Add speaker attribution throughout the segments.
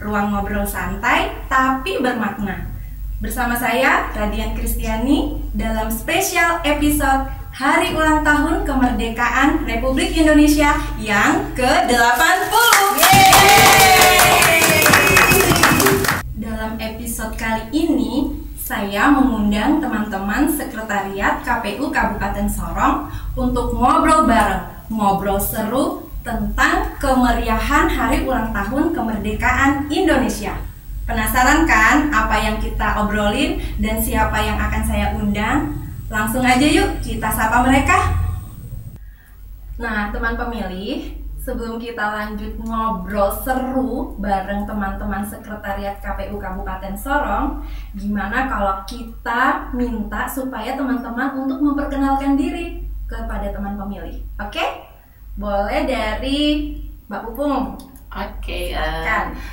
Speaker 1: ruang ngobrol santai tapi bermakna. Bersama saya, Radian Kristiani, dalam spesial episode Hari Ulang Tahun Kemerdekaan Republik Indonesia yang ke-80. Dalam episode kali ini, saya mengundang teman-teman sekretariat KPU Kabupaten Sorong untuk ngobrol bareng, ngobrol seru tentang kemeriahan Hari Ulang Tahun Kemerdekaan Indonesia. Penasaran kan apa yang kita obrolin dan siapa yang akan saya undang? Langsung aja yuk kita sapa mereka. Nah, teman pemilih, sebelum kita lanjut ngobrol seru bareng teman-teman sekretariat KPU Kabupaten Sorong, gimana kalau kita minta supaya teman-teman untuk memperkenalkan diri kepada teman pemilih? Oke? Boleh dari Mbak Pupung.
Speaker 2: Oke,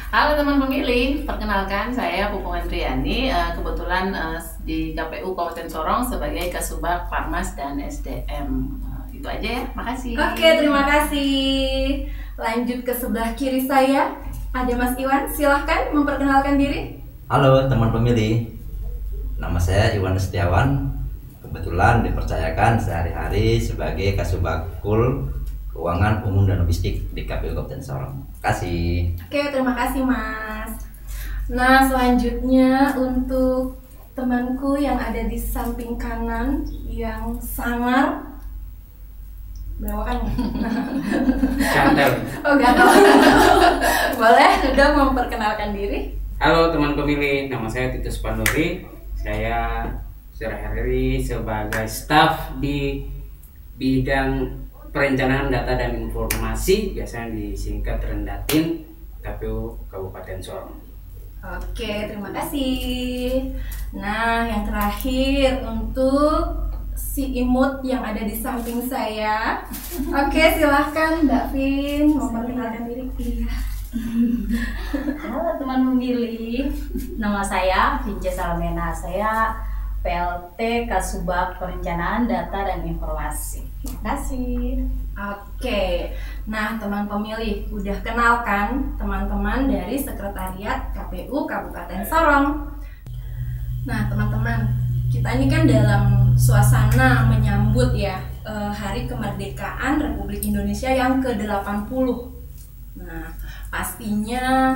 Speaker 2: halo teman pemilih, perkenalkan saya Pupung Andriani, kebetulan di KPU Kabupaten Sorong sebagai Kasubag Farmas dan SDM. Itu aja ya, makasih.
Speaker 1: Oke, terima kasih. Lanjut ke sebelah kiri saya, ada Mas Iwan, silahkan memperkenalkan diri.
Speaker 3: Halo teman pemilih, nama saya Iwan Setiawan, kebetulan dipercayakan sehari-hari sebagai Kasubagkul Keuangan Umum dan Logistik di KPU Kabupaten Sorong. Terima kasih.
Speaker 1: Oke, terima kasih Mas. Nah, selanjutnya untuk temanku yang ada di samping kanan yang sangar, berawakan ya?
Speaker 4: Gatel.
Speaker 1: Oh, gatel. Boleh sudah memperkenalkan diri?
Speaker 4: Halo teman pemilih, nama saya Titus Panduri. Saya sehari-hari sebagai staf di bidang perencanaan data dan informasi, biasanya disingkat Rendatin, KPU Kabupaten Sorong.
Speaker 1: Oke, terima kasih. Nah, yang terakhir untuk si imut yang ada di samping saya. Oke, silahkan Mbak Vin memperkenalkan diri. Iya.
Speaker 5: Halo teman pemilih, nama saya Vince Salamena. Saya PLT Kasubag Perencanaan Data dan Informasi. Terima kasih.
Speaker 1: Oke, nah teman pemilih, udah kenal kan teman-teman dari Sekretariat KPU Kabupaten Sorong. Nah teman-teman, kita ini kan dalam suasana menyambut ya Hari Kemerdekaan Republik Indonesia yang ke-80. Nah pastinya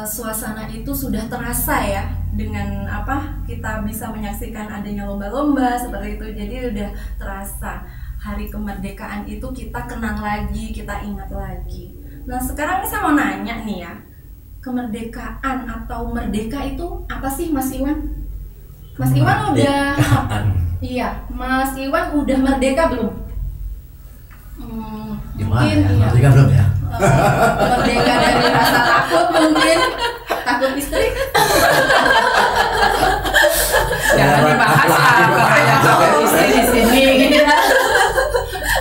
Speaker 1: suasana itu sudah terasa ya dengan apa kita bisa menyaksikan adanya lomba-lomba seperti itu, jadi udah terasa hari kemerdekaan itu kita kenang lagi, kita ingat lagi. Nah sekarang saya mau nanya nih ya, kemerdekaan atau merdeka itu apa sih Mas Iwan? Mas Iwan udah iya, Mas Iwan udah merdeka belum?
Speaker 3: Gimana
Speaker 1: Mungkin
Speaker 3: ya?
Speaker 1: iya.
Speaker 3: Merdeka belum ya?
Speaker 1: Merdeka dari rasa takut mungkin, takut istri.
Speaker 2: Jangan dibahas katanya takut istri di sini.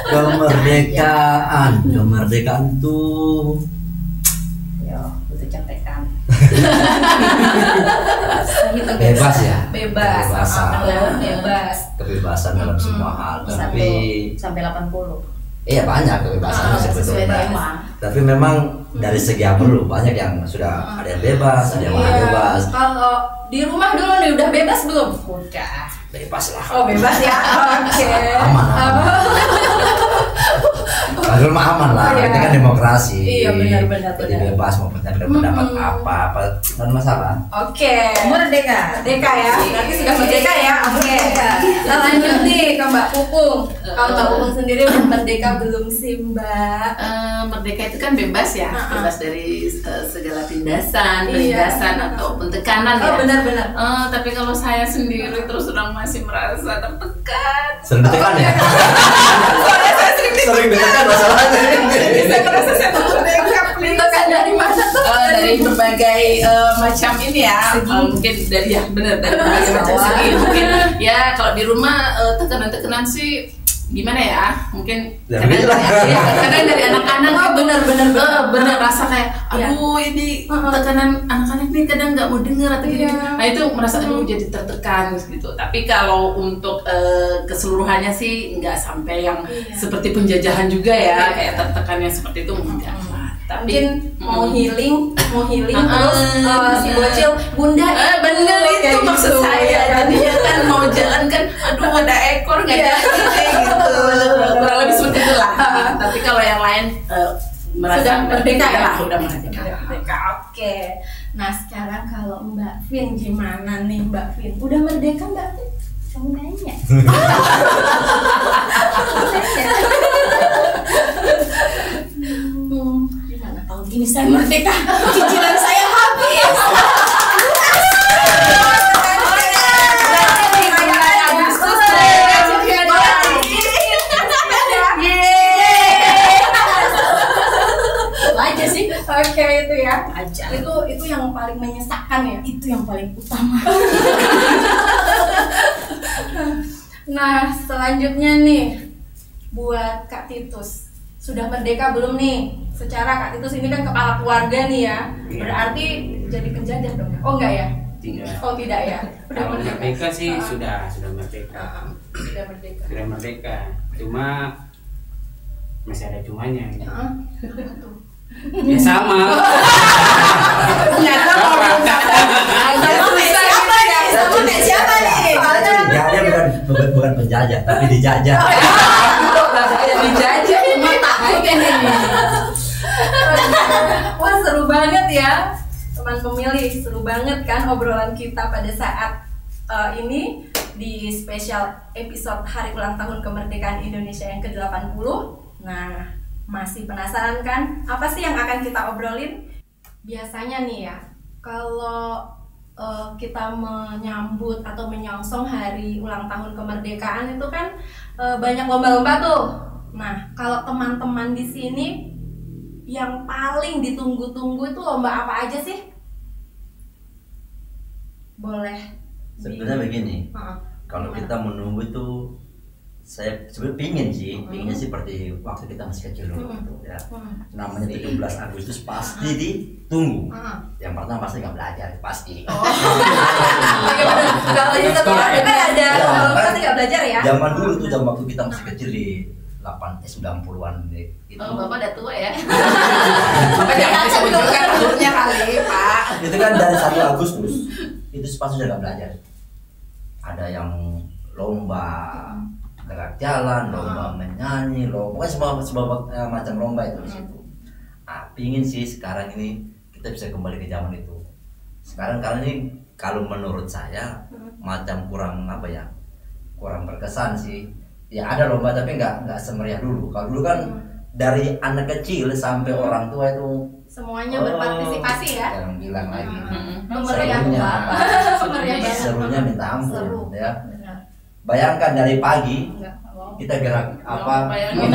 Speaker 3: Kemerdekaan tuh
Speaker 5: Yo, butuh contekan.
Speaker 3: bebas ya.
Speaker 1: Bebas, bebas.
Speaker 3: Kebebasan dalam semua hal. Tapi
Speaker 5: Sampai 80.
Speaker 3: iya banyak kebebasannya
Speaker 5: Sesuai
Speaker 3: sebetulnya.
Speaker 5: tema.
Speaker 3: Tapi memang dari segi apa dulu banyak yang sudah ada yang bebas, ada yang
Speaker 1: Iya.
Speaker 3: mana bebas.
Speaker 1: Kalau di rumah dulu nih udah bebas belum?
Speaker 5: Udah.
Speaker 3: Bebas lah.
Speaker 1: Oh bebas ya. Oke.
Speaker 3: Aman. Kalau mah aman lah,
Speaker 1: Iya.
Speaker 3: ini kan demokrasi.
Speaker 1: Iya, benar.
Speaker 3: Jadi bebas mau pendapat apa, bukan masalah.
Speaker 1: Oke.
Speaker 5: Merdeka.
Speaker 1: Merdeka ya. Berarti sudah merdeka ya. Oke. Kita lanjut nih ke Mbak Pupung. Kalau Mbak Pupung sendiri udah merdeka belum sih Mbak?
Speaker 2: Merdeka itu kan bebas ya, bebas dari segala tindasan,
Speaker 1: Iya.
Speaker 2: penindasan ataupun tekanan ya.
Speaker 1: Oh benar-benar.
Speaker 2: Tapi kalau saya sendiri terus terang masih merasa tertekan.
Speaker 3: Sering ditekan ya?
Speaker 2: Soalnya saya
Speaker 3: Sering ditekan masalahnya.
Speaker 2: saya merasa saya tertekan.
Speaker 1: Ditekan dari mana tuh?
Speaker 2: Dari berbagai macam ini ya, mungkin dari ya benar dari berbagai macam segi. Mungkin ya kalau di rumah tekanan-tekanan sih gimana ya, mungkin
Speaker 3: Ya,
Speaker 2: kadang,
Speaker 3: begitulah.
Speaker 2: ya, kadang dari anak-anak
Speaker 1: Oh, benar.
Speaker 2: rasa kayak aduh ini tekanan anak-anak nih kadang nggak mau dengar atau gini.
Speaker 1: Iya.
Speaker 2: Nah itu merasa aduh jadi tertekan gitu. Tapi kalau untuk keseluruhannya sih nggak sampai yang seperti penjajahan juga ya, kayak tertekannya seperti itu enggak lah.
Speaker 1: Mungkin mau healing terus si bocil bunda
Speaker 2: bener itu
Speaker 1: kayak
Speaker 2: maksud
Speaker 1: gitu.
Speaker 2: saya. Tadinya kan mau jalan kan, aduh ada ekor nggak jadi gitu. Kurang lebih seperti itulah. Tapi kalau yang lain merasa
Speaker 1: Sudah merdeka ya?
Speaker 2: Udah merdeka.
Speaker 1: Merdeka, oke. Nah sekarang kalau Mbak Vin gimana nih Mbak Vin? Udah merdeka Mbak Vin?
Speaker 5: Kamu nanya.
Speaker 1: Gimana?
Speaker 5: Tahun ini saya merdeka, cicilan saya habis.
Speaker 1: Aja sih, oke itu ya.
Speaker 5: Aja.
Speaker 1: Itu yang paling menyesakkan ya.
Speaker 5: Itu yang paling utama.
Speaker 1: Nah selanjutnya nih buat Kak Titus, sudah merdeka belum nih? Secara Kak Titus ini kan kepala keluarga nih ya,
Speaker 4: Iya.
Speaker 1: berarti jadi penjajah dong? Oh enggak ya?
Speaker 4: Tidak.
Speaker 1: Oh tidak ya? Udah
Speaker 4: Kalau merdeka sih
Speaker 1: Ah.
Speaker 4: sudah merdeka.
Speaker 1: Sudah merdeka.
Speaker 4: Sudah merdeka. Cuma masih ada cumanya. Gitu.
Speaker 1: Ah, apa tuh?
Speaker 4: Ya sama.
Speaker 2: Ternyata mau
Speaker 1: Sama kayak siapa nih?
Speaker 3: Ya, dia bukan penjajah, tapi dijajah.
Speaker 1: Dijajah, emang takut ya nih. Wah seru banget ya teman pemilih, seru banget kan obrolan kita pada saat ini di spesial episode hari ulang tahun kemerdekaan Indonesia yang ke-80. Nah, masih penasaran kan apa sih yang akan kita obrolin? Biasanya nih ya, kalau kita menyambut atau menyongsong hari ulang tahun kemerdekaan itu kan banyak lomba-lomba tuh. Nah, kalau teman-teman di sini yang paling ditunggu-tunggu itu lomba apa aja sih? Boleh.
Speaker 3: Sebenarnya begini,
Speaker 1: Heeh.
Speaker 3: kalau
Speaker 1: Gimana?
Speaker 3: kita menunggu itu saya sebenarnya pingin sih seperti waktu kita masih kecil dulu gitu, ya. Namanya 17 Agustus pasti ditunggu.
Speaker 1: Heeh.
Speaker 3: Yang pertama pasti nggak belajar, pasti.
Speaker 1: Kalau di sekolah kan ada
Speaker 3: Ya,
Speaker 1: lomba
Speaker 3: kan
Speaker 1: pasti nggak belajar ya?
Speaker 3: Zaman dulu tuh, zaman waktu kita masih kecil di 90-an itu.
Speaker 2: Oh, Bapak udah tua ya? Bapak jangan disebutkan umurnya kali, Pak.
Speaker 3: Itu kan dari 1 Agustus itu pasti sudah nggak belajar. Ada yang lomba gerak jalan, lomba menyanyi, lomba pokoknya semua macam lomba itu di situ. Pingin sih sekarang ini kita bisa kembali ke zaman itu. Sekarang karena ini kalau menurut saya macam kurang apa ya, kurang berkesan sih. Ya ada lomba tapi nggak semeriah dulu. Kalau dulu kan dari anak kecil sampai orang tua itu
Speaker 1: Semuanya berpartisipasi ya?
Speaker 3: Jangan bilang lagi.
Speaker 1: Meriah
Speaker 3: Serunya, serunya minta ampun
Speaker 1: Seru.
Speaker 3: ya.
Speaker 1: Benar.
Speaker 3: Bayangkan dari pagi
Speaker 1: Enggak.
Speaker 3: kita gerak apa?
Speaker 2: Bayangin,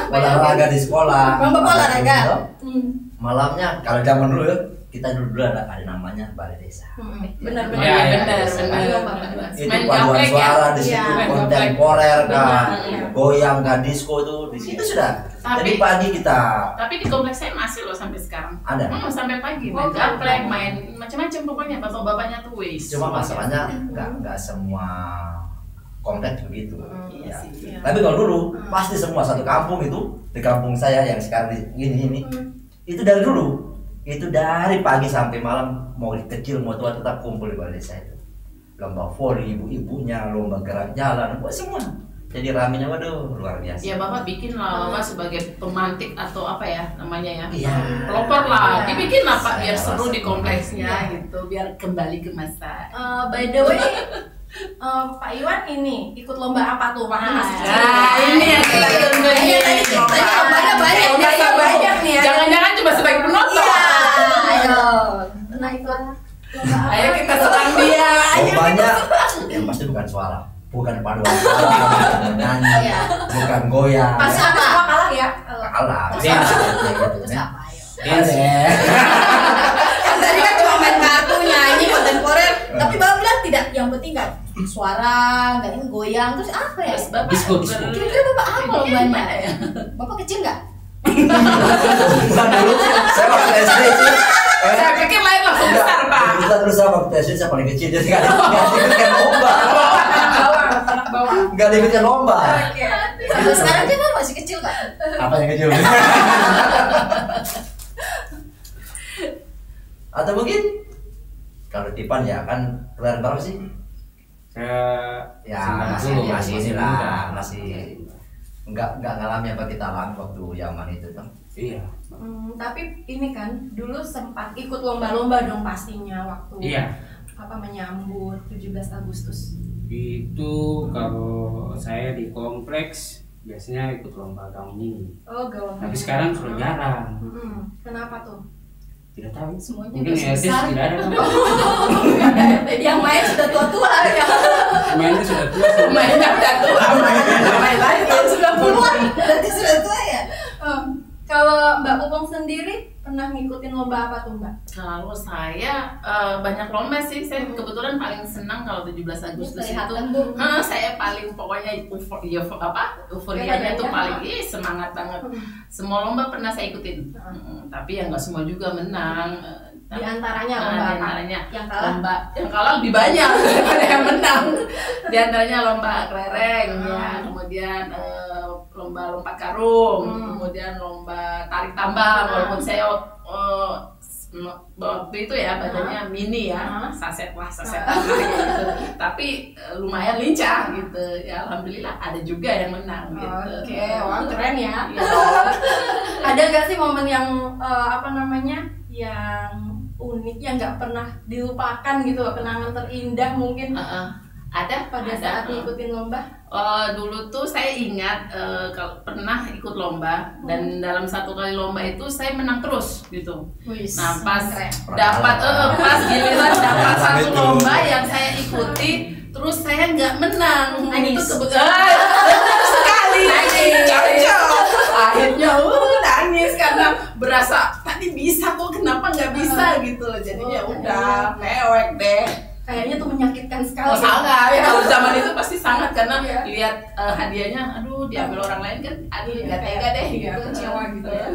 Speaker 3: Olahraga di sekolah.
Speaker 1: Lomba olahraga.
Speaker 3: Malamnya kalau zaman dulu ya, kita dulu ada namanya balai desa.
Speaker 1: Benar-benar.
Speaker 4: Ya, ya,
Speaker 2: benar.
Speaker 3: Itu
Speaker 2: Main
Speaker 3: paduan
Speaker 2: gaplek ya?
Speaker 3: suara di situ,
Speaker 1: Iya.
Speaker 3: kontemporer kan,
Speaker 1: Iya.
Speaker 3: goyang kan, disco tuh di situ sudah. Jadi
Speaker 2: Tapi-
Speaker 3: pagi kita
Speaker 2: Tapi di kompleks saya masih loh sampai sekarang.
Speaker 3: ada.
Speaker 2: Sampai pagi
Speaker 1: Oh,
Speaker 2: main gaplek, main macam-macam pokoknya bapak-bapaknya tuh wis.
Speaker 3: Cuma masalahnya nggak semua kompleks begitu.
Speaker 2: Iya
Speaker 3: Ya.
Speaker 2: sih.
Speaker 3: Tapi kalau dulu pasti semua satu kampung itu, di kampung saya yang sekarang ini itu dari dulu, itu dari pagi sampai malam, mau kecil mau tua tetap kumpul di balai desa itu. Lomba voli ibu-ibunya, lomba gerak jalan, buat semua. Jadi ramenya waduh luar biasa.
Speaker 2: Ya bapak bikin lah bapak sebagai pemantik atau apa ya namanya ya,
Speaker 3: Iya.
Speaker 2: pelopor lah,
Speaker 1: Iya.
Speaker 2: dibikin lah pak
Speaker 3: Saya
Speaker 2: biar seru
Speaker 3: rasa
Speaker 2: di kompleksnya
Speaker 1: iya.
Speaker 2: gitu, biar kembali ke masa.
Speaker 1: By the way, Pak Iwan ini ikut lomba apa tuh? Waktu masih kecil.
Speaker 2: ini yang kita tunggu nih.
Speaker 1: Iya, tadi lombanya banyak nih,
Speaker 2: Lombanya
Speaker 1: banyak nih ya.
Speaker 2: Jangan-jangan cuma sebagai penonton.
Speaker 1: Iya, ayo. Nah ikut lomba apa?
Speaker 2: Ayo kita serang dia.
Speaker 3: Lombanya yang pasti bukan suara, bukan paduan suara, bukan menyanyi,
Speaker 1: Iya.
Speaker 3: bukan goyang.
Speaker 1: Pasti apa? Semua kalah ya?
Speaker 3: Kalah.
Speaker 4: Dance.
Speaker 5: Terus apa ya?
Speaker 4: Dance.
Speaker 5: Kan tadi kan cuma main kartu, nyanyi, kontemporer. Tapi Bapak bilang tidak, yang penting nggak suara, nggak ini goyang. Terus apa ya?
Speaker 2: Terus bapak
Speaker 4: Disco, disco.
Speaker 5: Kira-kira Bapak apa lombanya?
Speaker 2: gimana ya?
Speaker 5: Bapak kecil nggak?
Speaker 3: Bukan dulu, saya waktu SD sih.
Speaker 2: Saya pikir lain langsung besar pak.
Speaker 3: Kita dulu saya waktu SD saya paling kecil, jadi nggak diikutkan lomba.
Speaker 2: Bawah.
Speaker 3: Nggak diikutkan lomba.
Speaker 1: Oke.
Speaker 5: Sampai sekarang juga masih kecil kak.
Speaker 3: Apa yang kecil? Atau mungkin kalau Tipan ya kan kalian berapa sih?
Speaker 4: Saya
Speaker 3: Ya masih inilah, masih nggak ngalamin apa kita alami waktu zaman itu kan.
Speaker 4: Iya.
Speaker 1: Tapi ini kan dulu sempat ikut lomba-lomba dong pastinya waktu
Speaker 4: Iya.
Speaker 1: menyambut 17 Agustus.
Speaker 4: Itu kalau saya di kompleks biasanya ikut lomba gaung ini.
Speaker 1: Oh, gaung.
Speaker 4: Tapi sekarang sudah jarang.
Speaker 1: Kenapa tuh?
Speaker 4: Tidak tahu.
Speaker 5: Semuanya
Speaker 4: Mungkin
Speaker 5: udah
Speaker 4: RT
Speaker 5: besar.
Speaker 4: tidak ada kan?
Speaker 1: Yang main sudah tua-tua ya.
Speaker 4: Mainnya sudah tua.
Speaker 2: Mainnya udah tua, main lagi tahun 90-an.
Speaker 1: Berarti sudah tua ya. Kalau Mbak Pupung sendiri pernah ngikutin lomba apa tuh Mbak?
Speaker 2: Kalau saya banyak lomba sih. Saya kebetulan paling senang kalau 17 Agustus itu.
Speaker 5: Kelihatan, Bu.
Speaker 2: Saya paling pokoknya euforianya tuh paling semangat banget. Semua lomba pernah saya ikutin. Tapi ya nggak semua juga menang.
Speaker 1: Di antaranya lomba apa? Yang kalah?
Speaker 2: Yang kalah lebih banyak daripada yang menang. Di antaranya lomba kelereng, ya, kemudian lomba lompat karung, kemudian lomba tarik tambang. Walaupun saya waktu itu ya badannya mini ya, saset tambah gitu. Tapi lumayan lincah gitu. Ya alhamdulillah ada juga yang menang gitu.
Speaker 1: Oke, wah keren ya.
Speaker 2: Iya.
Speaker 1: Ada nggak sih momen yang yang unik yang nggak pernah dilupakan gitu, kenangan terindah mungkin
Speaker 2: Ada
Speaker 1: pada saat ngikutin lomba?
Speaker 2: Dulu tuh saya ingat kalau pernah ikut lomba dan dalam satu kali lomba itu saya menang terus gitu. Nah pas dapat pas giliran dapat satu lomba yang saya ikuti terus saya nggak menang.
Speaker 5: Nangis.
Speaker 2: Itu kebetulan sekali cocok. Akhirnya nangis karena berasa tadi bisa kok kenapa nggak bisa gitu. Jadinya udah mewek deh.
Speaker 1: Kayaknya tuh menyakitkan sekali.
Speaker 2: Sangat ya, kalau zaman itu pasti sangat karena lihat hadiahnya, aduh diambil orang lain kan, aduh nggak tega deh gitu,
Speaker 1: kecewa gitu ya.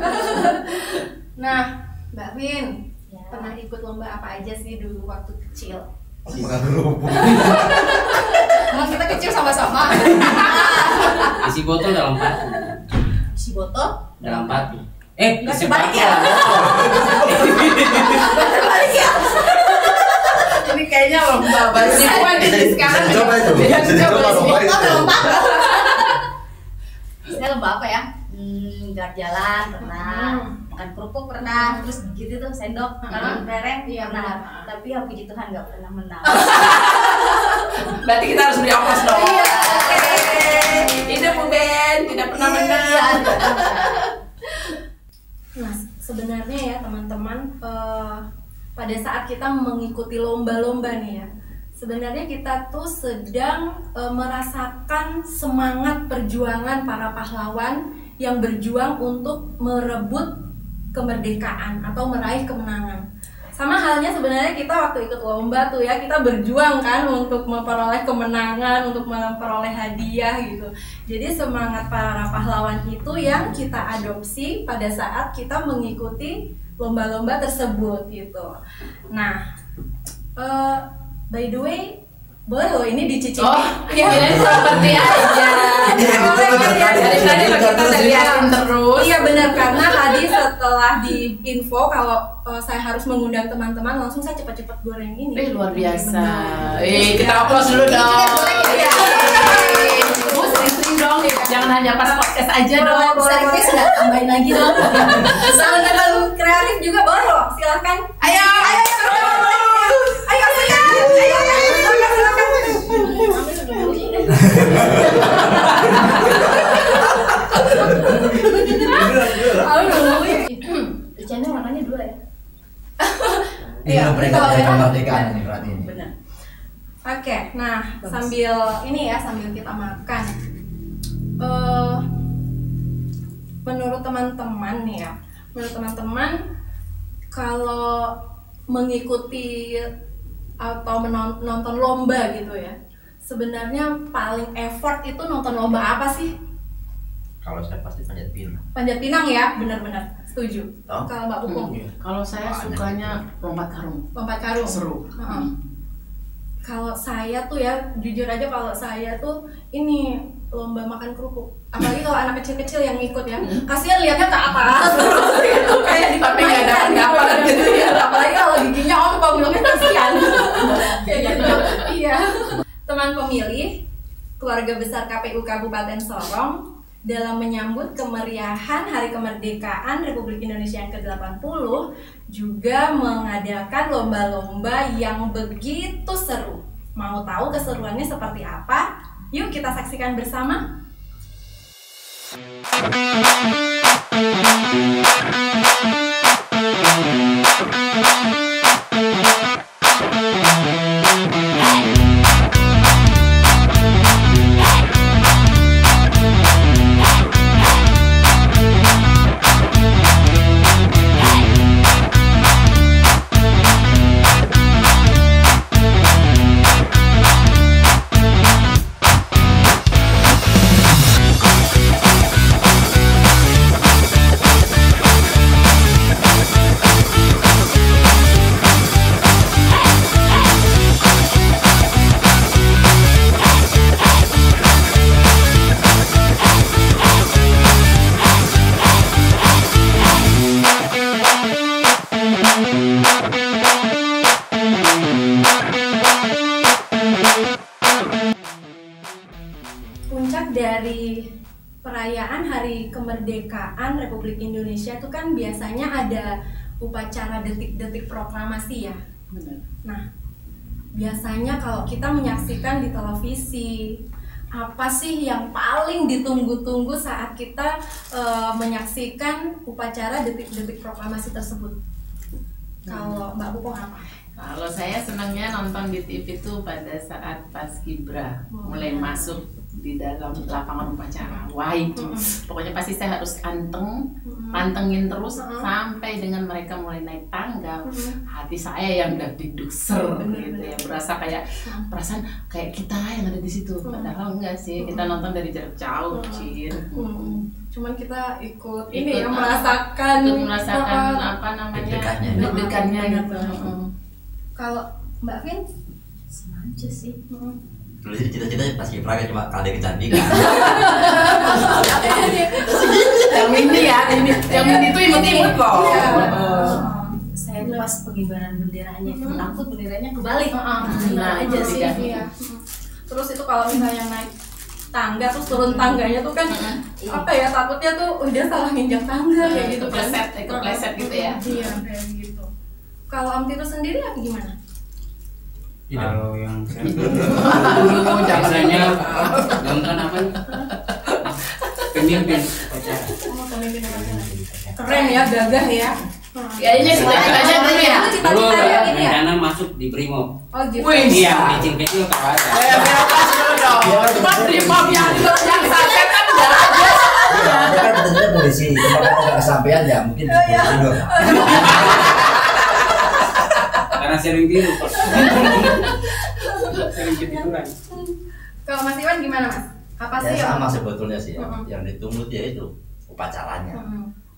Speaker 1: Nah, Mbak Vin, pernah ikut lomba apa aja sih dulu waktu kecil?
Speaker 3: Bukan dulu.
Speaker 1: Emang kita kecil sama-sama.
Speaker 4: Isi botol dalam pati.
Speaker 5: Si botol
Speaker 4: Dalam pati.
Speaker 5: nggak
Speaker 4: isi
Speaker 5: sebalik
Speaker 4: botol.
Speaker 5: ya?
Speaker 1: Balik ya.
Speaker 2: ini kayaknya lomba baru di sekarang.
Speaker 3: Bisa dicoba itu. Bisa dicoba lomba itu.
Speaker 5: Saya lomba apa ya? Guard jalan pernah, makan kerupuk pernah, terus gitu tuh sendok, makan kelereng pernah. Tapi ya puji Tuhan nggak pernah menang.
Speaker 2: Berarti kita harus beri aplaus dong. Hidup Bu Ben, tidak pernah menang.
Speaker 1: Nah, sebenarnya ya teman-teman, pada saat kita mengikuti lomba-lomba nih ya, sebenarnya kita tuh sedang merasakan semangat perjuangan para pahlawan yang berjuang untuk merebut kemerdekaan atau meraih kemenangan. Sama halnya sebenarnya kita waktu ikut lomba tuh ya, kita berjuang kan untuk memperoleh kemenangan, untuk memperoleh hadiah gitu. Jadi semangat para pahlawan itu yang kita adopsi pada saat kita mengikuti lomba-lomba tersebut gitu. Nah, by the way, boleh loh ini dicicipi.
Speaker 2: Ya seperti aja. Dari tadi kita liatin terus.
Speaker 1: Iya benar, karena tadi setelah di info kalau saya harus mengundang teman-teman, langsung saya cepat-cepat goreng ini.
Speaker 2: Luar biasa. Kita aplaus dulu dong. Bu sering-sering dong, jangan hanya pas podcast aja dong.
Speaker 1: Servis nggak tambahin lagi dong. Soal terlalu kreatif juga boleh loh, silahkan.
Speaker 2: Ayo.
Speaker 5: Icannya warnanya dua ya?
Speaker 3: Iya, peringatan kemerdekaan ini berarti ini.
Speaker 5: Benar.
Speaker 1: Oke, nah sambil kita makan, menurut teman-teman nih ya, kalau mengikuti atau menonton lomba gitu ya, sebenarnya paling effort itu nonton lomba apa sih?
Speaker 3: Kalau saya pasti panjat pinang.
Speaker 1: Panjat pinang ya, benar-benar setuju.
Speaker 3: Oh.
Speaker 1: Kalau Mbak Pupung,
Speaker 2: Kalau saya sukanya lompat karung.
Speaker 1: lompat karung.
Speaker 2: Seru.
Speaker 1: Kalau saya tuh ya, jujur aja kalau saya tuh ini lomba makan kerupuk. Apalagi kalau anak kecil-kecil yang ikut ya, kasihan lihatnya ke atas terus gitu, kayak
Speaker 2: Tapi nggak dapat gitu ya.
Speaker 1: Apalagi kalau giginya kalau bilangnya kasihan. Kayak gitu. Iya. Teman pemilih, keluarga besar KPU Kabupaten Sorong dalam menyambut kemeriahan Hari Kemerdekaan Republik Indonesia yang ke-80 juga mengadakan lomba-lomba yang begitu seru. Mau tahu keseruannya seperti apa? Yuk kita saksikan bersama. Puncak dari perayaan Hari Kemerdekaan Republik Indonesia itu kan biasanya ada upacara detik-detik proklamasi ya. Nah, biasanya kalau kita menyaksikan di televisi, apa sih yang paling ditunggu-tunggu saat kita menyaksikan upacara detik-detik proklamasi tersebut? Kalau Mbak Pupung apa?
Speaker 2: Kalau saya senangnya nonton di TV itu pada saat Paskibra mulai masuk di dalam lapangan upacara. Wah itu, pokoknya pasti saya harus pantengin terus sampai dengan mereka mulai naik tangga. Hati saya yang udah didukser gitu ya, berasa kayak perasaan kayak kita yang ada di situ. Padahal enggak sih, kita nonton dari jarak jauh, Cin.
Speaker 1: Cuman kita ikut ini ya, merasakan
Speaker 2: apa namanya, deg-degannya gitu.
Speaker 1: Kalau Mbak Vin
Speaker 5: Sama aja sih.
Speaker 3: Dulu cita-citanya pas kiprah cuma kali kecantikan.
Speaker 2: Yang ini ya, yang ini tuh imut-imut loh.
Speaker 5: Saya pas pengibaran benderanya itu takut benderanya kebalik.
Speaker 1: Nah aja sih. Iya. Terus itu kalau misalnya naik tangga terus turun tangganya tuh kan apa ya, takutnya tuh udah salah nginjak tangga kayak gitu kan.
Speaker 2: Kepleset gitu ya.
Speaker 1: Iya kayak gitu. Kalau Om Tito sendiri apa gimana?
Speaker 4: Kalau yang saya
Speaker 2: Jangan
Speaker 4: nonton apa? Pemimpin upacara.
Speaker 1: Pemimpin upacara. Keren ya, gagah ya.
Speaker 2: Kayaknya cita-citanya dulu ya.
Speaker 4: Dulu
Speaker 1: Cita-citanya ini ya.
Speaker 4: rencana masuk di Brimob.
Speaker 1: Oh gitu.
Speaker 2: Wih,
Speaker 4: Iya, kecil-kecil kalau ada.
Speaker 2: Cuma Brimob yang saset kan udah aja.
Speaker 3: Dia kan betul-betul polisi, cuma kalau nggak kesampaian ya mungkin tidur.
Speaker 4: Karena sering tidur. Sering ketiduran.
Speaker 1: Kalau Mas Iwan gimana Mas? Apa
Speaker 3: Ya
Speaker 1: sih
Speaker 3: sama sebetulnya sih ya.
Speaker 1: Mm-mm.
Speaker 3: Yang ditunggu dia itu upacaranya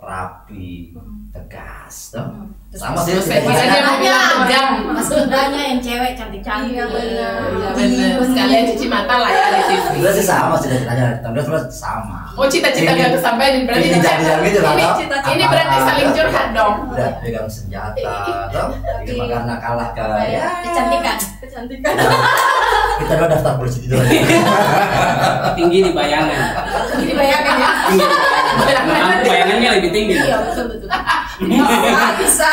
Speaker 3: rapi, tegas, toh. Sama sih.
Speaker 2: Biasanya mau bilang tegang.
Speaker 5: Mas Gibranya yang cewek cantik-cantik.
Speaker 1: Iya, benar.
Speaker 2: Iya bener. Sekalian cuci mata lah ya di TV.
Speaker 3: Sebenarnya sih sama cita-citanya, terus sama.
Speaker 2: Oh cita-cita gak kesampaian berarti
Speaker 3: Ini jangan gitu lah.
Speaker 2: ini
Speaker 3: toh.
Speaker 1: cita-cita.
Speaker 2: ini berarti saling curhat dong.
Speaker 3: Udah pegang senjata, toh. Cuma karena kalah ke ya.
Speaker 5: Kecantikan.
Speaker 1: Kecantikan.
Speaker 3: Kita udah daftar polisi itu.
Speaker 4: Tinggi di bayangan.
Speaker 1: Ini bayangkan ya.
Speaker 4: Tinggi di bayangan. Bayangannya lebih tinggi.
Speaker 5: Iya betul.
Speaker 1: Bisa.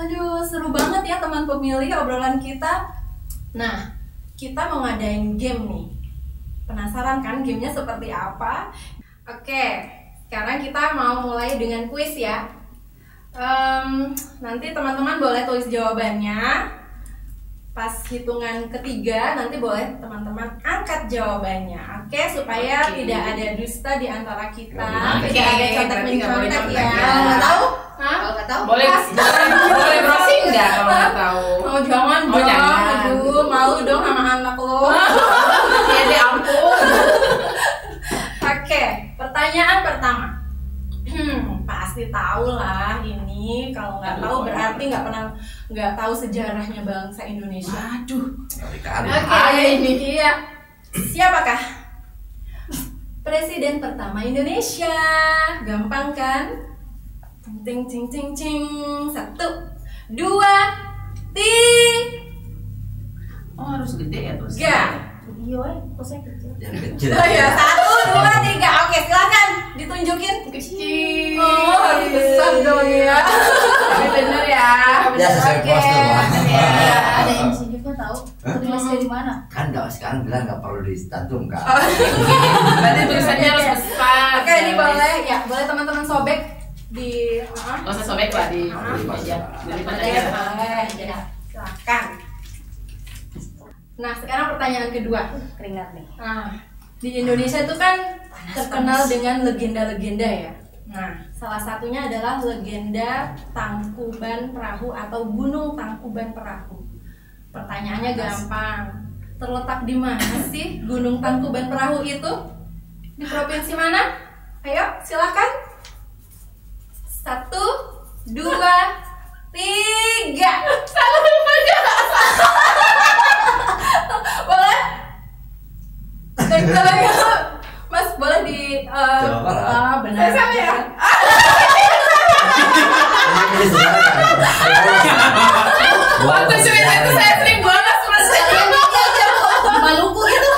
Speaker 1: Aduh, seru banget ya teman pemilih obrolan kita. Nah, kita mau ngadain game nih. Penasaran kan gamenya seperti apa? Oke, sekarang kita mau mulai dengan kuis ya. Nanti teman-teman boleh tulis jawabannya. Pas hitungan ketiga nanti boleh teman-teman angkat jawabannya, oke? Supaya tidak ada dusta di antara kita,
Speaker 2: Oke,
Speaker 1: tidak ada contek
Speaker 2: berarti nggak boleh
Speaker 1: mencontek
Speaker 2: contek
Speaker 1: ya.
Speaker 2: ya.
Speaker 1: Nggak tahu? Hah?
Speaker 5: Kalau nggak tahu.
Speaker 2: Boleh browsing nggak kalau nggak tahu?
Speaker 1: Oh jangan
Speaker 2: Oh,
Speaker 1: dong,
Speaker 2: jangan.
Speaker 1: aduh malu dong sama anak lo.
Speaker 2: Ya deh ampun.
Speaker 1: Oke, pertanyaan pertama. Pasti tahu lah ini ini. Kalau nggak tahu berarti nggak tahu sejarahnya bangsa Indonesia.
Speaker 2: Aduh.
Speaker 1: Oke, ini iya. Siapakah presiden pertama Indonesia? Gampang kan? Ting ting ting ting. 1, 2, 3.
Speaker 2: Oh, harus gede ya terus.
Speaker 5: Iya, kok saya kecil.
Speaker 3: Yang kecil.
Speaker 1: Oh ya, 1, 2, 3. Oke, silakan ditunjukin.
Speaker 2: Kecil.
Speaker 1: Oh, harus besar dong ya.
Speaker 2: Tapi bener ya.
Speaker 3: Ya sesuai postur lah.
Speaker 5: Ada yang singkatnya tahu? Tulis dari mana?
Speaker 3: Kan nggak sekarang bilang nggak perlu dicantumkan.
Speaker 2: Berarti tulisannya harus besar.
Speaker 1: Oke, ini boleh ya, boleh teman-teman sobek di
Speaker 2: Gak usah sobek lah di meja. Daripada
Speaker 1: Oke,
Speaker 2: ya.
Speaker 1: boleh. Ya, silakan. Nah, sekarang pertanyaan kedua.
Speaker 5: Keringat nih.
Speaker 1: Nah, di Indonesia itu kan terkenal dengan legenda-legenda ya. Nah, salah satunya adalah legenda Tangkuban Perahu atau Gunung Tangkuban Perahu. Pertanyaannya gampang. Terletak di mana sih Gunung Tangkuban Perahu itu? Di provinsi mana? Ayo, silakan. 1, 2, 3. Salah lupa gak? Boleh? Dan kalau Mas boleh di
Speaker 3: Jawa Barat.
Speaker 1: benar. Sama ya?
Speaker 2: Waktu cerita itu saya sering banget
Speaker 5: Kalian aja Maluku gitu.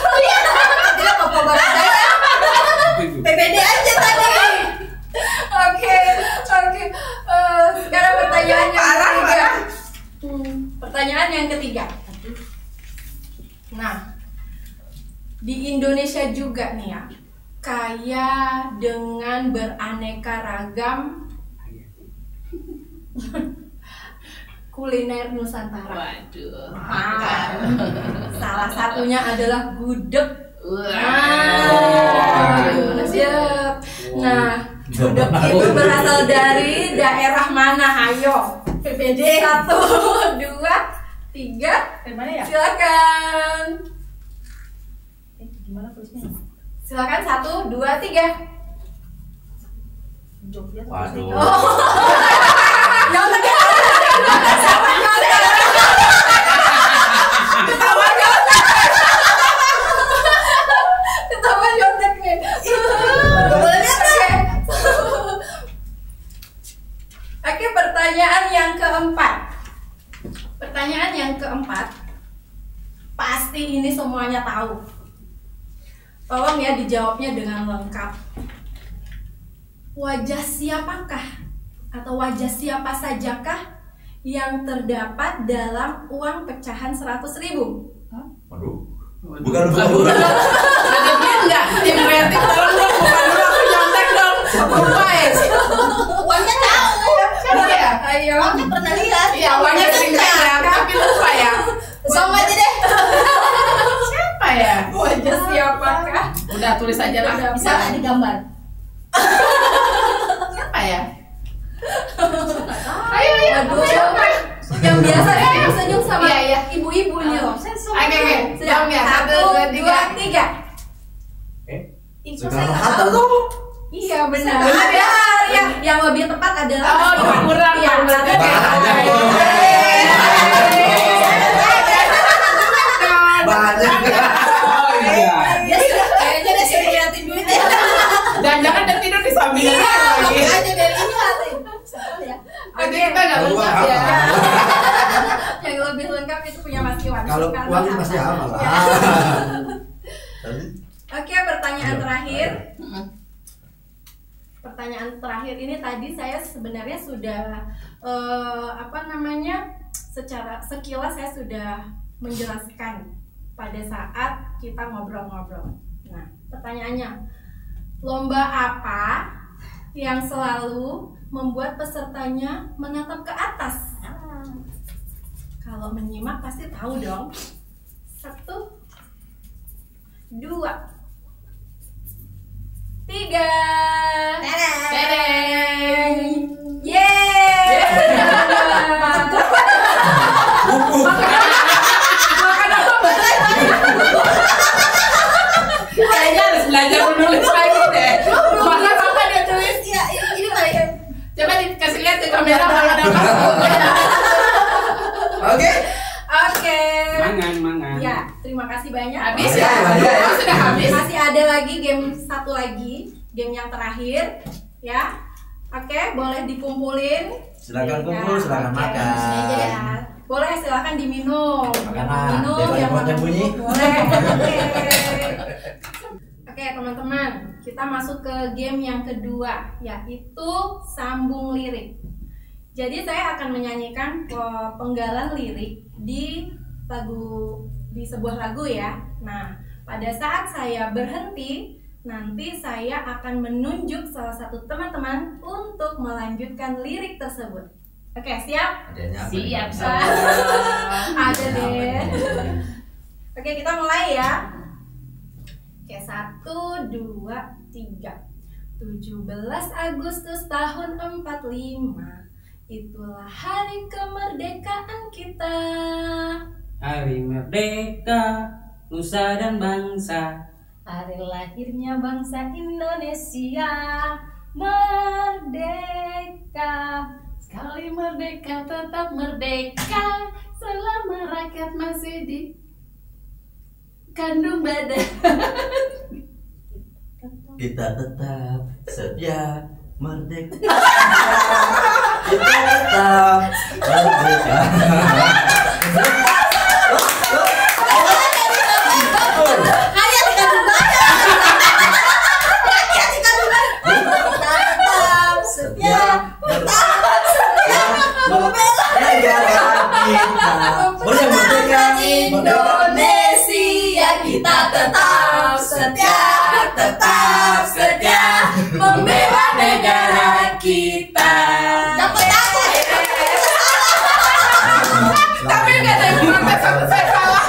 Speaker 5: Tidak apa-apa barang saya. PPD aja tadi.
Speaker 1: Oke. Sekarang pertanyaan yang ketiga. Pertanyaan yang ketiga. Nah, di Indonesia juga nih ya, kaya dengan beraneka ragam kuliner Nusantara.
Speaker 2: Waduh.
Speaker 1: Nah, salah satunya adalah gudeg. Siap. Nah, gudeg itu berasal dari daerah mana? Ayo, PPD. 1, 2, 3.
Speaker 5: Dari mana ya?
Speaker 1: Silakan.
Speaker 5: Gimana tulisnya?
Speaker 1: Silakan 1, 2, 3.
Speaker 5: Jogja.
Speaker 3: Waduh.
Speaker 1: Yang ketiga. Sama Jogja. Ketawa Jogja nih. Oke, pertanyaan yang keempat. Pertanyaan yang keempat. Pasti ini semuanya tahu. Tolong ya dijawabnya dengan lengkap. Wajah siapakah atau wajah siapa sajakah yang terdapat dalam uang pecahan 100.000?
Speaker 3: Waduh.
Speaker 2: Bukan. Ada duit nggak? Tim kreatif tolong dong, bukan dulu aku nyontek dong. Lupa ya.
Speaker 5: Uangnya tahu.
Speaker 2: Siapa ya?
Speaker 1: Ayo.
Speaker 5: Uangnya pernah lihat.
Speaker 2: Iya, uangnya sering lihat, tapi lupa ya.
Speaker 5: Sama aja deh.
Speaker 2: Siapa ya?
Speaker 1: Wajah siapakah?
Speaker 2: Udah tulis aja lah.
Speaker 5: Bisa nggak digambar?
Speaker 2: Siapa ya? Ayo.
Speaker 1: Waduh,
Speaker 2: Siapa?
Speaker 1: yang biasa senyum sama
Speaker 2: Iya.
Speaker 1: ibu-ibu nih loh.
Speaker 2: Oke. Jawab ya. 1, 2, 3.
Speaker 3: Soekarno Hatta tuh.
Speaker 1: Iya benar. Yang lebih tepat adalah
Speaker 2: kurang.
Speaker 1: Iya, berarti
Speaker 3: Banyak.
Speaker 5: Kayaknya dia sering liatin duit ya.
Speaker 2: Jangan-jangan dia tidur di samping lagi.
Speaker 5: Aja dari ini hati. Ya.
Speaker 2: Nanti kita nggak lengkap ya.
Speaker 1: yang lebih lengkap itu punya Mas Iwan.
Speaker 3: Kalau
Speaker 1: Karena-
Speaker 3: uang itu pasti hafal lah.
Speaker 1: Oke, pertanyaan terakhir. Pertanyaan terakhir ini tadi saya sebenarnya sudah secara sekilas saya sudah menjelaskan pada saat kita ngobrol-ngobrol. Nah, pertanyaannya, lomba apa yang selalu membuat pesertanya menatap ke atas? Kalau menyimak pasti tahu dong. 1, 2, 3. Tereng. Yeay.
Speaker 2: Kayaknya harus belajar menulis lagi deh. Mana kakak dia tulis?
Speaker 5: Iya, ini paling
Speaker 2: Coba dikasih lihat ke kamera mana
Speaker 3: Oke.
Speaker 1: Oke.
Speaker 4: Mangan.
Speaker 1: Ya, terima kasih banyak.
Speaker 2: Habis
Speaker 3: ya?
Speaker 2: Oh, sudah habis.
Speaker 1: Masih ada lagi satu lagi, game yang terakhir, ya. Oke, boleh dikumpulin.
Speaker 3: Silakan kumpul, silakan
Speaker 1: Oke,
Speaker 3: makan.
Speaker 1: sini aja ya. Boleh, silakan diminum.
Speaker 3: Makanan,
Speaker 1: Minum,
Speaker 3: daripada
Speaker 1: yang
Speaker 3: keluarnya
Speaker 1: makan
Speaker 3: bunyi.
Speaker 1: boleh. Oke, teman-teman, kita masuk ke game yang kedua, yaitu sambung lirik. Jadi saya akan menyanyikan penggalan lirik di sebuah lagu ya. Nah, pada saat saya berhenti, nanti saya akan menunjuk salah satu teman-teman untuk melanjutkan lirik tersebut. Oke, siap?
Speaker 3: Adanya apa
Speaker 2: Siap,
Speaker 3: nih?
Speaker 2: Sob.
Speaker 1: Ada
Speaker 3: Apa
Speaker 1: deh.
Speaker 3: nih?
Speaker 1: Oke, kita mulai ya. Oke, 1, 2, 3. 17 Agustus tahun 45. Itulah hari kemerdekaan kita.
Speaker 4: Hari merdeka, nusa dan bangsa.
Speaker 5: Hari lahirnya bangsa Indonesia, merdeka.
Speaker 2: Sekali merdeka tetap merdeka, selama rakyat masih di kandung badan.
Speaker 3: Kita tetap setia merdeka. Kita tetap merdeka.
Speaker 1: Tetap setia.
Speaker 3: Negara kita. Boleh merdeka.
Speaker 1: Indonesia, kita tetap setia membela negara kita. Dapat aku.
Speaker 2: Tapi nggak ada yang protes sama saya salah.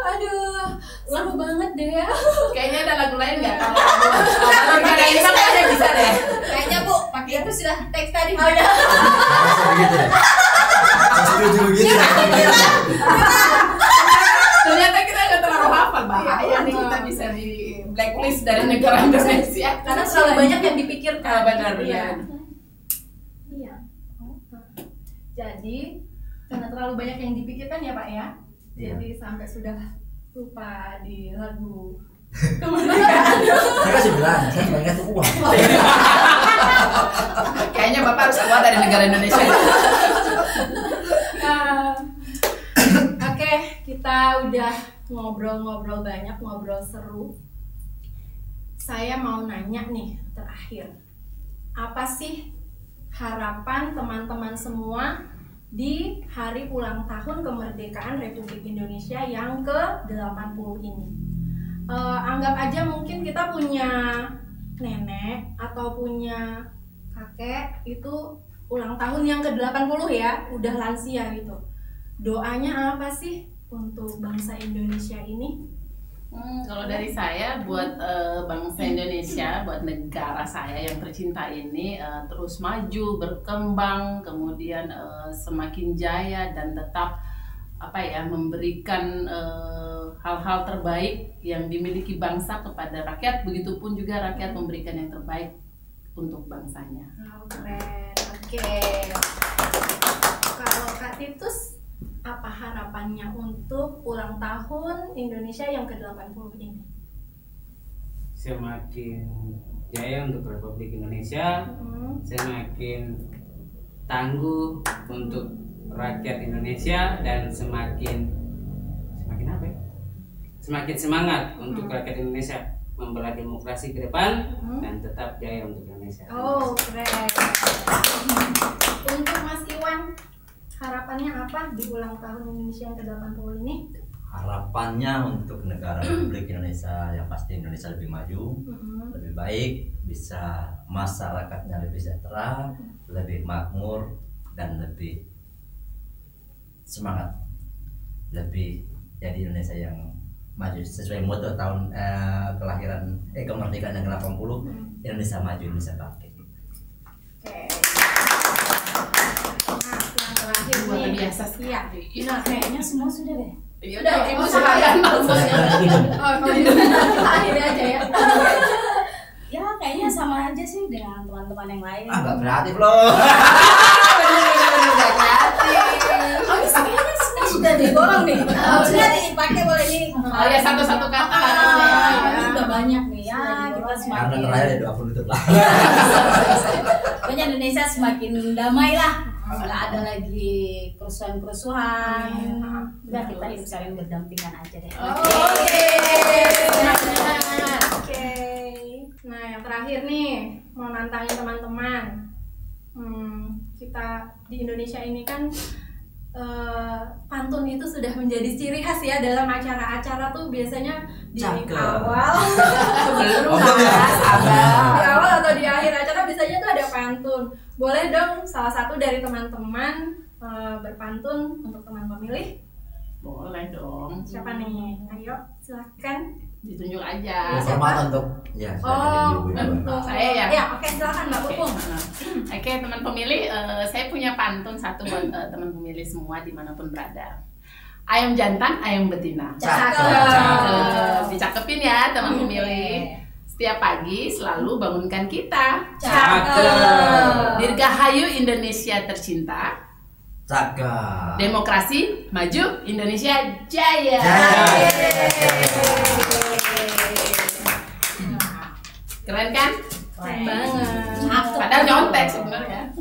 Speaker 1: Aduh, seru banget deh ya.
Speaker 2: Kayaknya ada lagu lain nggak? Kalau nggak ada ini mah kayaknya bisa deh.
Speaker 1: Kayaknya Bu, pakai itu sudah teks tadi. Oh ya.
Speaker 3: Masa begitu deh. Saya setuju begitu.
Speaker 2: Ternyata kita nggak terlalu hafal, bahaya nih kita bisa di blacklist dari negara Indonesia.
Speaker 1: Karena terlalu banyak yang dipikirkan.
Speaker 2: Benar.
Speaker 1: Iya. Jadi karena terlalu banyak yang dipikirkan ya Pak ya.
Speaker 3: Iya.
Speaker 1: Jadi sampai sudah lupa di lagu kemerdekaan.
Speaker 3: Saya kasih bilang, saya cuma ingat uang.
Speaker 2: Kayaknya Bapak harus keluar dari negara Indonesia.
Speaker 1: Oke, kita udah ngobrol-ngobrol banyak, ngobrol seru. Saya mau nanya nih terakhir, apa sih harapan teman-teman semua di hari ulang tahun kemerdekaan Republik Indonesia yang ke-80 ini? Anggap aja mungkin kita punya nenek atau punya kakek itu ulang tahun yang ke-80 ya, udah lansia gitu. Doanya apa sih untuk bangsa Indonesia ini?
Speaker 2: Kalau dari saya buat bangsa Indonesia, buat negara saya yang tercinta ini terus maju, berkembang, kemudian semakin jaya dan tetap memberikan hal-hal terbaik yang dimiliki bangsa kepada rakyat, begitupun juga rakyat memberikan yang terbaik untuk bangsanya.
Speaker 1: Oh, keren. Oke. Kalau Kak Titus, apa harapannya untuk ulang tahun Indonesia yang ke-80 ini?
Speaker 4: Semakin jaya untuk Republik Indonesia, semakin tangguh untuk rakyat Indonesia, dan semakin apa ya? Semakin semangat untuk rakyat Indonesia membela demokrasi ke depan dan tetap jaya untuk Indonesia.
Speaker 1: Oh, keren. Untuk Mas Iwan, harapannya apa di ulang tahun Indonesia yang ke-80 ini?
Speaker 3: Harapannya untuk negara Republik Indonesia yang pasti Indonesia lebih maju, lebih baik, bisa masyarakatnya lebih sejahtera, lebih makmur, dan lebih semangat, lebih jadi Indonesia yang maju sesuai moto tahun kelahiran kemerdekaan yang ke-80, Indonesia maju, Indonesia bangkit.
Speaker 1: Oke. Nah, yang terakhir
Speaker 2: Luar
Speaker 1: nih.
Speaker 2: biasa sekali.
Speaker 1: Iya.
Speaker 5: Nah, kayaknya semua sudah deh.
Speaker 2: Ya
Speaker 1: Udah,
Speaker 2: udah, ibu
Speaker 1: oh,
Speaker 2: sekalian
Speaker 1: iya.
Speaker 2: maksudnya.
Speaker 1: Oh, kalau gitu kita akhiri aja ya.
Speaker 5: Ya, kayaknya sama aja sih dengan teman-teman yang lain.
Speaker 3: Nggak kreatif loh.
Speaker 5: Habis kayaknya sudah digorong nih. Sudah dipakai boleh nih.
Speaker 2: Oh ya, satu-satu kata.
Speaker 5: Udah banyak nih ya. Kita
Speaker 3: Karena
Speaker 5: semakin
Speaker 3: terakhir ya 20 menit lah.
Speaker 5: pokoknya Indonesia semakin damai lah. Nggak ada lagi kerusuhan-kerusuhan. Udah kita hidup saling berdampingan aja deh.
Speaker 1: Oke. Nah, yang terakhir nih, mau nantangin teman-teman. Kita di Indonesia ini kan pantun itu sudah menjadi ciri khas ya dalam acara-acara tuh biasanya di awal sebelum di awal atau di akhir acara biasanya tuh ada pantun. Boleh dong salah satu dari teman-teman berpantun untuk teman pemilih?
Speaker 2: Boleh dong.
Speaker 1: Siapa nih? Ayo silakan.
Speaker 2: Ditunjuk aja.
Speaker 3: Hormat untuk
Speaker 1: Untuk
Speaker 2: saya ya.
Speaker 1: Ya, oke, silakan Mbak Pupung.
Speaker 2: Oke, teman pemilih, saya punya pantun satu buat teman pemilih semua dimanapun berada. Ayam jantan, ayam betina.
Speaker 1: Cakep.
Speaker 2: Dicakepin ya teman pemilih. Setiap pagi selalu bangunkan kita.
Speaker 1: Cakep.
Speaker 2: Dirgahayu Indonesia tercinta.
Speaker 3: Cakep.
Speaker 2: Demokrasi maju, Indonesia jaya. Keren kan?
Speaker 1: Keren banget.
Speaker 2: Padahal nyontek sebenarnya.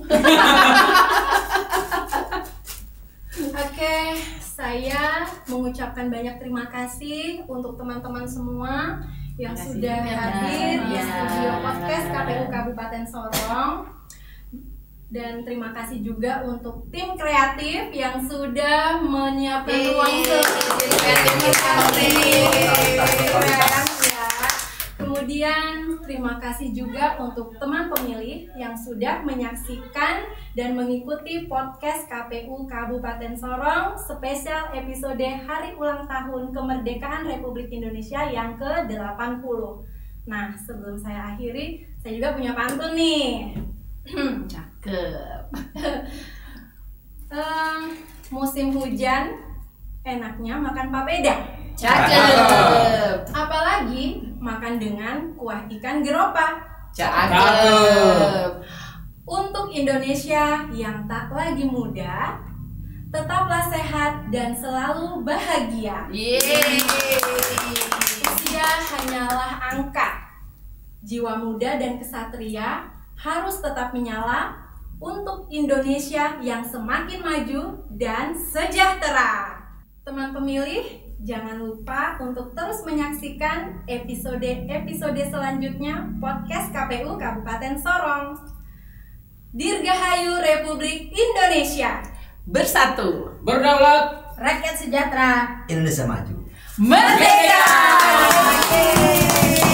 Speaker 1: Oke, saya mengucapkan banyak terima kasih untuk teman-teman semua yang sudah hadir di studio podcast KPU Kabupaten Sorong. Dan terima kasih juga untuk tim kreatif yang sudah menyiapkan ruang keren ya. Kemudian terima kasih juga untuk teman pemilih yang sudah menyaksikan dan mengikuti podcast KPU Kabupaten Sorong spesial episode Hari Ulang Tahun Kemerdekaan Republik Indonesia yang ke-80. Nah, sebelum saya akhiri, saya juga punya pantun nih.
Speaker 2: Cakep.
Speaker 1: Musim hujan enaknya makan papeda.
Speaker 2: Cakep.
Speaker 1: Apalagi makan dengan kuah ikan geropa.
Speaker 2: Cakep.
Speaker 1: Untuk Indonesia yang tak lagi muda, tetaplah sehat dan selalu bahagia.
Speaker 2: Yeay.
Speaker 1: Usia hanyalah angka. Jiwa muda dan kesatria harus tetap menyala untuk Indonesia yang semakin maju dan sejahtera. Teman pemilih, jangan lupa untuk terus menyaksikan episode-episode selanjutnya podcast KPU Kabupaten Sorong. Dirgahayu Republik Indonesia.
Speaker 2: Bersatu.
Speaker 4: Berdaulat.
Speaker 5: Rakyat sejahtera.
Speaker 3: Indonesia maju.
Speaker 2: Merdeka.
Speaker 1: Yeay.